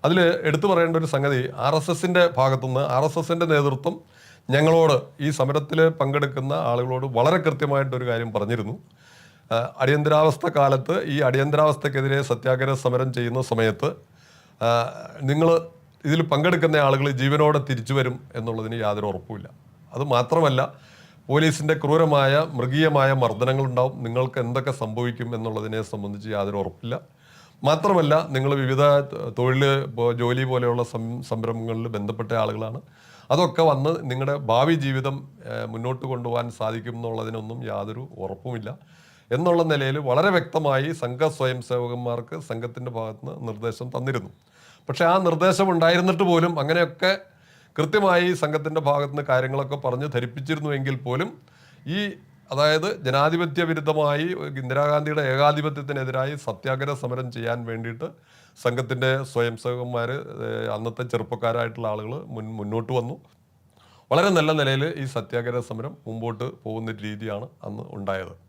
അതിൽ എടുത്തു പറയേണ്ട ഒരു സംഗതി ആർ എസ് എസിൻ്റെ ഭാഗത്തുനിന്ന് ആർ എസ് എസിൻ്റെ നേതൃത്വം ഞങ്ങളോട് ഈ സമരത്തിൽ പങ്കെടുക്കുന്ന ആളുകളോട് വളരെ കൃത്യമായിട്ടൊരു കാര്യം പറഞ്ഞിരുന്നു. അടിയന്തരാവസ്ഥ കാലത്ത് ഈ അടിയന്തരാവസ്ഥക്കെതിരെ സത്യാഗ്രഹ സമരം ചെയ്യുന്ന സമയത്ത് നിങ്ങൾ ഇതിൽ പങ്കെടുക്കുന്ന ആളുകൾ ജീവനോടെ തിരിച്ചു വരും എന്നുള്ളതിന് യാതൊരു ഉറപ്പുമില്ല. അത് മാത്രമല്ല, പോലീസിൻ്റെ ക്രൂരമായ മൃഗീയമായ മർദ്ദനങ്ങളുണ്ടാവും, നിങ്ങൾക്ക് എന്തൊക്കെ സംഭവിക്കും എന്നുള്ളതിനെ സംബന്ധിച്ച് യാതൊരു ഉറപ്പില്ല. മാത്രമല്ല, നിങ്ങൾ വിവിധ തൊഴിൽ ജോലി പോലെയുള്ള സംരംഭങ്ങളിൽ ബന്ധപ്പെട്ട ആളുകളാണ്. അതൊക്കെ വന്ന് നിങ്ങളുടെ ഭാവി ജീവിതം മുന്നോട്ട് കൊണ്ടുപോകാൻ സാധിക്കും എന്നുള്ളതിനൊന്നും യാതൊരു ഉറപ്പുമില്ല എന്നുള്ള നിലയിൽ വളരെ വ്യക്തമായി സംഘ സ്വയം സേവകന്മാർക്ക് സംഘത്തിൻ്റെ ഭാഗത്തുനിന്ന് നിർദ്ദേശം തന്നിരുന്നു. പക്ഷേ ആ നിർദ്ദേശം ഉണ്ടായിരുന്നിട്ട് പോലും അങ്ങനെയൊക്കെ കൃത്യമായി സംഘത്തിൻ്റെ ഭാഗത്തുനിന്ന് കാര്യങ്ങളൊക്കെ പറഞ്ഞ് ധരിപ്പിച്ചിരുന്നുവെങ്കിൽ പോലും അതായത് ജനാധിപത്യ വിരുദ്ധമായി ഇന്ദിരാഗാന്ധിയുടെ ഏകാധിപത്യത്തിനെതിരായി സത്യാഗ്രഹ സമരം ചെയ്യാൻ വേണ്ടിയിട്ട് സംഘത്തിൻ്റെ സ്വയം സേവകന്മാർ, അന്നത്തെ ചെറുപ്പക്കാരായിട്ടുള്ള ആളുകൾ മുന്നോട്ട് വന്നു. വളരെ നല്ല നിലയിൽ ഈ സത്യാഗ്രഹ സമരം മുമ്പോട്ട് പോകുന്ന രീതിയാണ് അന്ന് ഉണ്ടായത്.